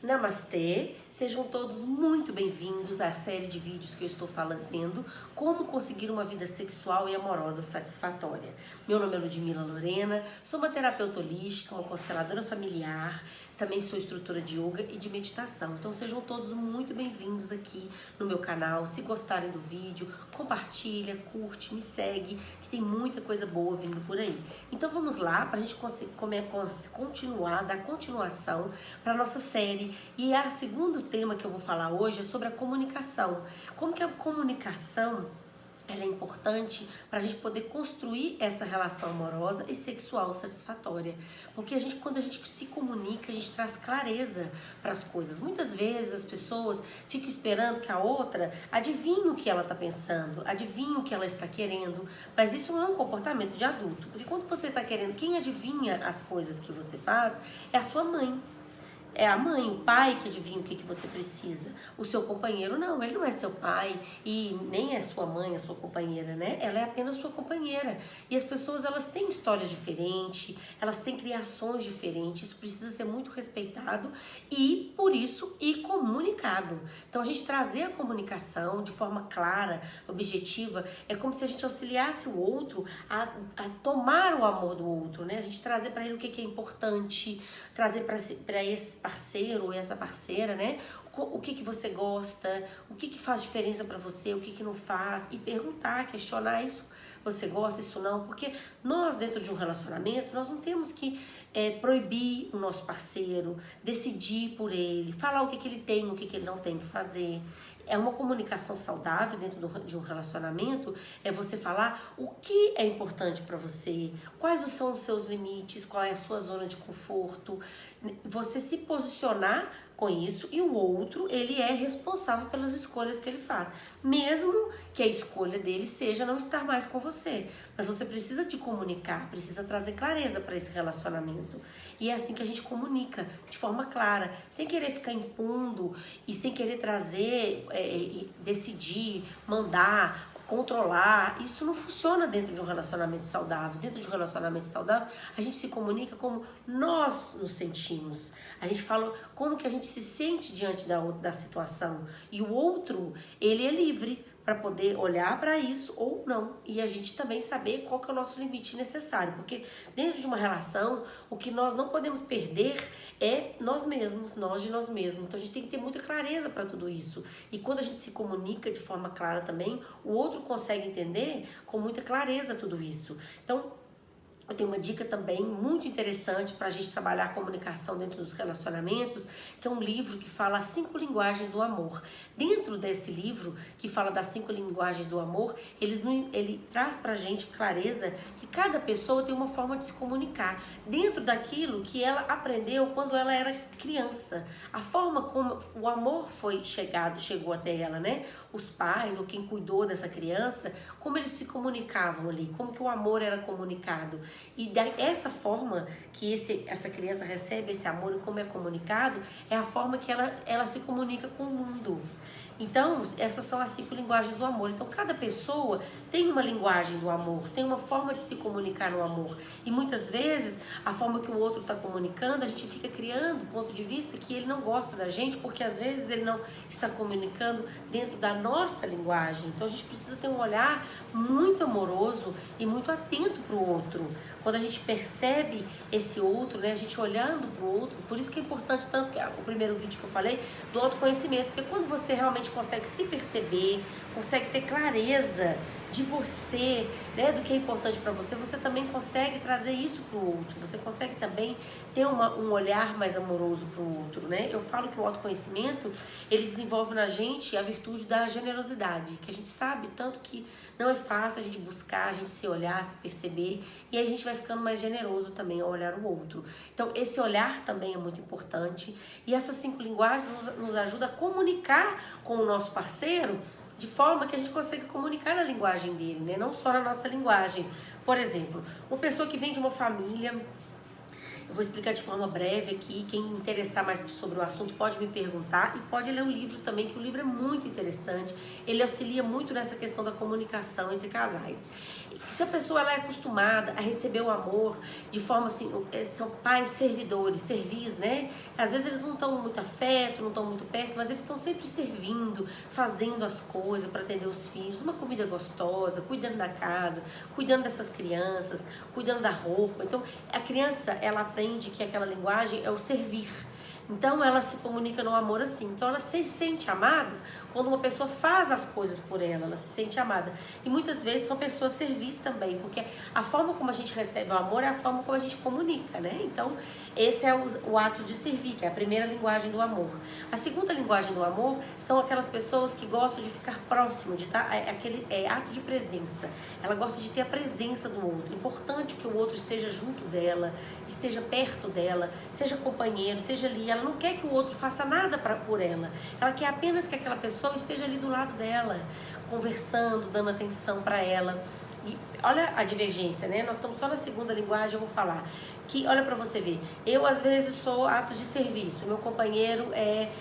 Namastê, sejam todos muito bem-vindos à série de vídeos que eu estou fazendo como conseguir uma vida sexual e amorosa satisfatória. Meu nome é Ludmila Lorena, sou uma terapeuta holística, uma consteladora familiar, também sou instrutora de yoga e de meditação. Então sejam todos muito bem-vindos aqui no meu canal. Se gostarem do vídeo, compartilha, curte, me segue, que tem muita coisa boa vindo por aí. Então vamos lá para a gente continuar, dar continuação para a nossa série. E o segundo tema que eu vou falar hoje é sobre a comunicação. Como que a comunicação ela é importante para a gente poder construir essa relação amorosa e sexual satisfatória. Porque quando a gente se comunica, a gente traz clareza para as coisas. Muitas vezes as pessoas ficam esperando que a outra adivinhe o que ela está pensando, adivinhe o que ela está querendo, mas isso não é um comportamento de adulto. Porque quando você está querendo, quem adivinha as coisas que você faz é a sua mãe. É a mãe, o pai que adivinha o que você precisa. O seu companheiro não, ele não é seu pai e nem é sua mãe, a sua companheira, né? Ela é apenas sua companheira. E as pessoas, elas têm histórias diferentes, elas têm criações diferentes, isso precisa ser muito respeitado e, por isso, comunicado. Então, a gente trazer a comunicação de forma clara, objetiva, é como se a gente auxiliasse o outro a tomar o amor do outro, né? A gente trazer para ele o que é importante, trazer para esse parceiro ou essa parceira, né? O que você gosta, o que faz diferença para você, o que não faz, e perguntar, questionar isso. Você gosta, isso não? Porque nós, dentro de um relacionamento, nós não temos que proibir o nosso parceiro, decidir por ele, falar o que ele tem, o que ele não tem que fazer. É uma comunicação saudável dentro de um relacionamento, é você falar o que é importante para você, quais são os seus limites, qual é a sua zona de conforto, você se posicionar com isso, e o outro, ele é responsável pelas escolhas que ele faz, mesmo que a escolha dele seja não estar mais com você, mas você precisa de comunicar, precisa trazer clareza para esse relacionamento, e é assim que a gente comunica, de forma clara, sem querer ficar impondo e sem querer trazer, decidir, mandar, controlar. Isso não funciona dentro de um relacionamento saudável. Dentro de um relacionamento saudável, a gente se comunica como nós nos sentimos. A gente fala como que a gente se sente diante da situação. E o outro, ele é livre para poder olhar para isso ou não. E a gente também saber qual que é o nosso limite necessário. Porque dentro de uma relação, o que nós não podemos perder é nós mesmos, nós de nós mesmos. Então a gente tem que ter muita clareza para tudo isso. E quando a gente se comunica de forma clara também, o outro consegue entender com muita clareza tudo isso. Então, eu tenho uma dica também muito interessante para a gente trabalhar a comunicação dentro dos relacionamentos, que é um livro que fala as 5 linguagens do amor. Dentro desse livro, que fala das 5 linguagens do amor, ele traz para a gente clareza que cada pessoa tem uma forma de se comunicar, dentro daquilo que ela aprendeu quando ela era criança. A forma como o amor chegou até ela, né? Os pais ou quem cuidou dessa criança, como eles se comunicavam ali, como que o amor era comunicado. E dessa forma que essa criança recebe esse amor e como é comunicado, é a forma que ela se comunica com o mundo. Então, essas são as 5 linguagens do amor. Então, cada pessoa tem uma linguagem do amor, tem uma forma de se comunicar no amor. E muitas vezes, a forma que o outro está comunicando, a gente fica criando ponto de vista que ele não gosta da gente, porque às vezes ele não está comunicando dentro da nossa linguagem. Então, a gente precisa ter um olhar muito amoroso e muito atento para o outro. Quando a gente percebe esse outro, né, a gente olhando para o outro, por isso que é importante tanto que o primeiro vídeo que eu falei, do autoconhecimento, porque quando você realmente consegue se perceber, consegue ter clareza de você, né, do que é importante para você, você também consegue trazer isso para o outro, você consegue também ter um olhar mais amoroso para o outro, né? Eu falo que o autoconhecimento, ele desenvolve na gente a virtude da generosidade, que a gente sabe tanto que não é fácil a gente buscar, a gente se olhar, se perceber, e aí a gente vai ficando mais generoso também ao olhar o outro. Então, esse olhar também é muito importante, e essas 5 linguagens nos ajudam a comunicar com o nosso parceiro de forma que a gente consegue comunicar na linguagem dele, né? Não só na nossa linguagem. Por exemplo, uma pessoa que vem de uma família Eu vou explicar de forma breve aqui. Quem interessar mais sobre o assunto pode me perguntar e pode ler o livro também, que o livro é muito interessante. Ele auxilia muito nessa questão da comunicação entre casais. Se a pessoa ela é acostumada a receber o amor de forma assim, são pais servidores, servis, né? Às vezes eles não estão muito afeto, não estão muito perto, mas eles estão sempre servindo, fazendo as coisas para atender os filhos, uma comida gostosa, cuidando da casa, cuidando dessas crianças, cuidando da roupa. Então, a criança, ela aprende que aquela linguagem é o servir. Então ela se comunica no amor assim. Então ela se sente amada quando uma pessoa faz as coisas por ela, ela se sente amada. E muitas vezes são pessoas servis também, porque a forma como a gente recebe o amor é a forma como a gente comunica, né? Então esse é o ato de servir, que é a primeira linguagem do amor. A segunda linguagem do amor são aquelas pessoas que gostam de ficar próximo, de estar, aquele ato de presença. Ela gosta de ter a presença do outro. É importante que o outro esteja junto dela, esteja perto dela, seja companheiro, esteja ali. Ela não quer que o outro faça nada por ela. Ela quer apenas que aquela pessoa esteja ali do lado dela, conversando, dando atenção para ela. E olha a divergência, né? Nós estamos só na segunda linguagem, eu vou falar. Que, olha para você ver, eu às vezes sou atos de serviço, meu companheiro é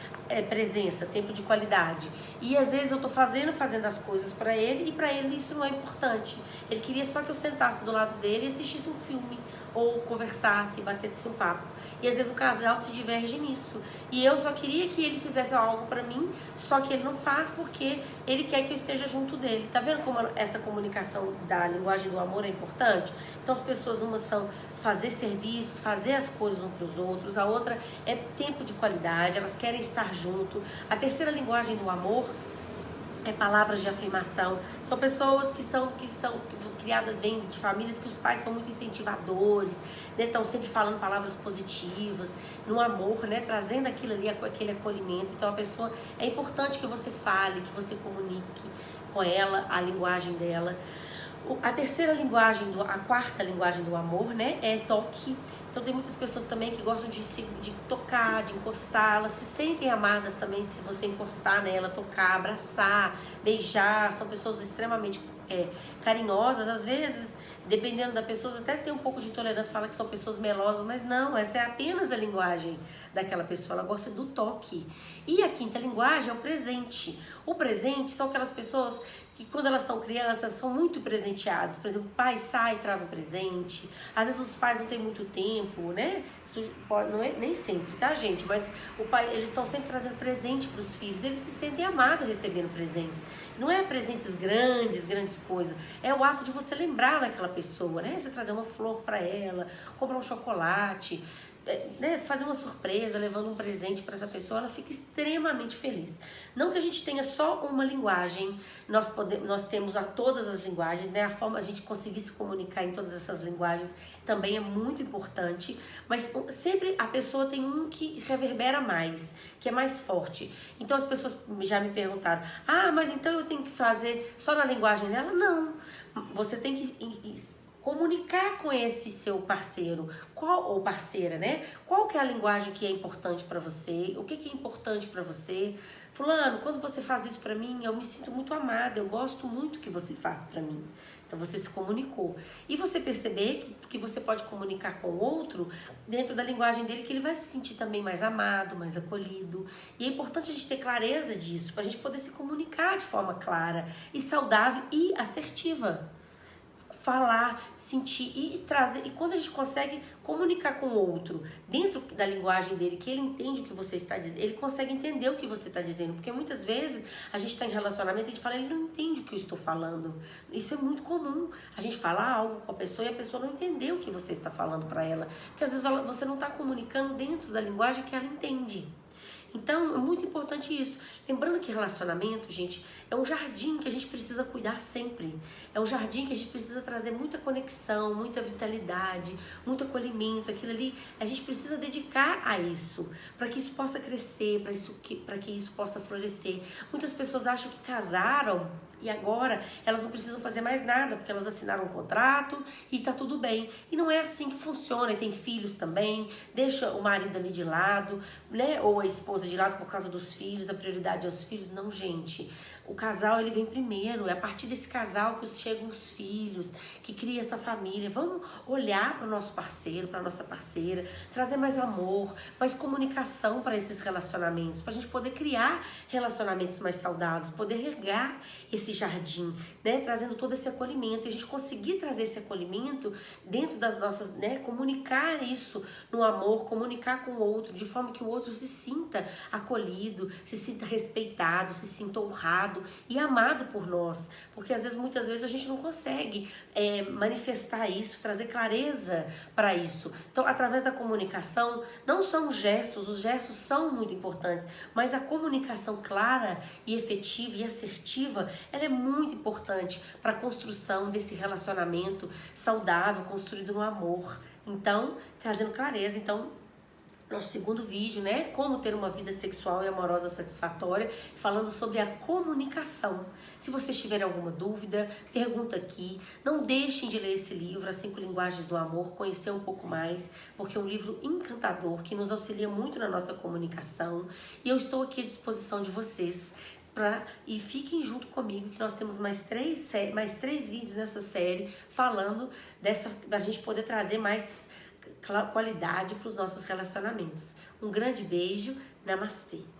presença, tempo de qualidade. E às vezes eu tô fazendo as coisas para ele e para ele isso não é importante. Ele queria só que eu sentasse do lado dele e assistisse um filme, ou conversasse, batesse um papo. E às vezes o casal se diverge nisso. E eu só queria que ele fizesse algo pra mim, só que ele não faz porque ele quer que eu esteja junto dele. Tá vendo como essa comunicação da linguagem do amor é importante? Então as pessoas, umas são fazer serviços, fazer as coisas uns pros outros. A outra é tempo de qualidade, elas querem estar junto. A terceira linguagem do amor é palavras de afirmação. São pessoas que são criadas, vêm de famílias que os pais são muito incentivadores, né? Estão sempre falando palavras positivas, no amor, né? Trazendo aquilo ali, aquele acolhimento. Então a pessoa, é importante que você fale, que você comunique com ela a linguagem dela. A terceira linguagem, a quarta linguagem do amor, né, é toque. Então tem muitas pessoas também que gostam de tocar, de encostar, elas se sentem amadas também se você encostar nela, tocar, abraçar, beijar. São pessoas extremamente carinhosas, às vezes, dependendo da pessoa, até tem um pouco de intolerância, fala que são pessoas melosas, mas não, essa é apenas a linguagem daquela pessoa, ela gosta do toque. E a quinta linguagem é o presente. O presente são aquelas pessoas que quando elas são crianças são muito presenteados. Por exemplo, o pai sai e traz um presente. Às vezes os pais não têm muito tempo, né? Isso não é nem sempre, tá, gente? Mas o pai, eles estão sempre trazendo presente para os filhos. Eles se sentem amados recebendo presentes. Não é presentes grandes coisas. É o ato de você lembrar daquela pessoa, né? Você trazer uma flor para ela, comprar um chocolate, né, fazer uma surpresa, levando um presente para essa pessoa, ela fica extremamente feliz. Não que a gente tenha só uma linguagem, nós temos todas as linguagens, né, a forma a gente conseguir se comunicar em todas essas linguagens também é muito importante, mas sempre a pessoa tem um que reverbera mais, que é mais forte. Então as pessoas já me perguntaram, mas então eu tenho que fazer só na linguagem dela? Não, você tem que comunicar com esse seu parceiro, ou parceira, né? Qual que é a linguagem que é importante para você? O que é importante para você? Fulano, quando você faz isso para mim, eu me sinto muito amada, eu gosto muito que você faz para mim. Então você se comunicou. E você perceber que você pode comunicar com o outro dentro da linguagem dele, que ele vai se sentir também mais amado, mais acolhido. E é importante a gente ter clareza disso, para a gente poder se comunicar de forma clara e saudável e assertiva. Falar, sentir e trazer. E quando a gente consegue comunicar com o outro dentro da linguagem dele, que ele entende o que você está dizendo, ele consegue entender o que você está dizendo, porque muitas vezes a gente está em relacionamento e a gente fala, ele não entende o que eu estou falando. Isso é muito comum, a gente falar algo com a pessoa e a pessoa não entender o que você está falando para ela, porque às vezes você não está comunicando dentro da linguagem que ela entende. Então, é muito importante isso. Lembrando que relacionamento, gente, é um jardim que a gente precisa cuidar sempre. É um jardim que a gente precisa trazer muita conexão, muita vitalidade, muito acolhimento. Aquilo ali, a gente precisa dedicar a isso, para que isso possa crescer, para que isso possa florescer. Muitas pessoas acham que casaram e agora elas não precisam fazer mais nada, porque elas assinaram um contrato e tá tudo bem. E não é assim que funciona. E tem filhos também, deixa o marido ali de lado, né? Ou a esposa de lado por causa dos filhos, a prioridade é os filhos. Não, gente. O casal, ele vem primeiro, é a partir desse casal que chegam os filhos, que cria essa família. Vamos olhar para o nosso parceiro, para a nossa parceira, trazer mais amor, mais comunicação para esses relacionamentos, para a gente poder criar relacionamentos mais saudáveis, poder regar esse jardim, né? Trazendo todo esse acolhimento, e a gente conseguir trazer esse acolhimento dentro das nossas, né? Comunicar isso no amor, comunicar com o outro, de forma que o outro se sinta acolhido, se sinta respeitado, se sinta honrado e amado por nós, porque às vezes, muitas vezes a gente não consegue manifestar isso, trazer clareza para isso. Então, através da comunicação, não são gestos, os gestos são muito importantes, mas a comunicação clara e efetiva e assertiva, ela é muito importante para a construção desse relacionamento saudável, construído no amor. Então, trazendo clareza, então, nosso segundo vídeo, né? Como ter uma vida sexual e amorosa satisfatória, falando sobre a comunicação. Se vocês tiverem alguma dúvida, pergunta aqui. Não deixem de ler esse livro, As 5 Linguagens do Amor, conhecer um pouco mais, porque é um livro encantador, que nos auxilia muito na nossa comunicação. E eu estou aqui à disposição de vocês. E fiquem junto comigo, que nós temos mais três vídeos nessa série, falando da gente poder trazer mais qualidade para os nossos relacionamentos. Um grande beijo, namastê!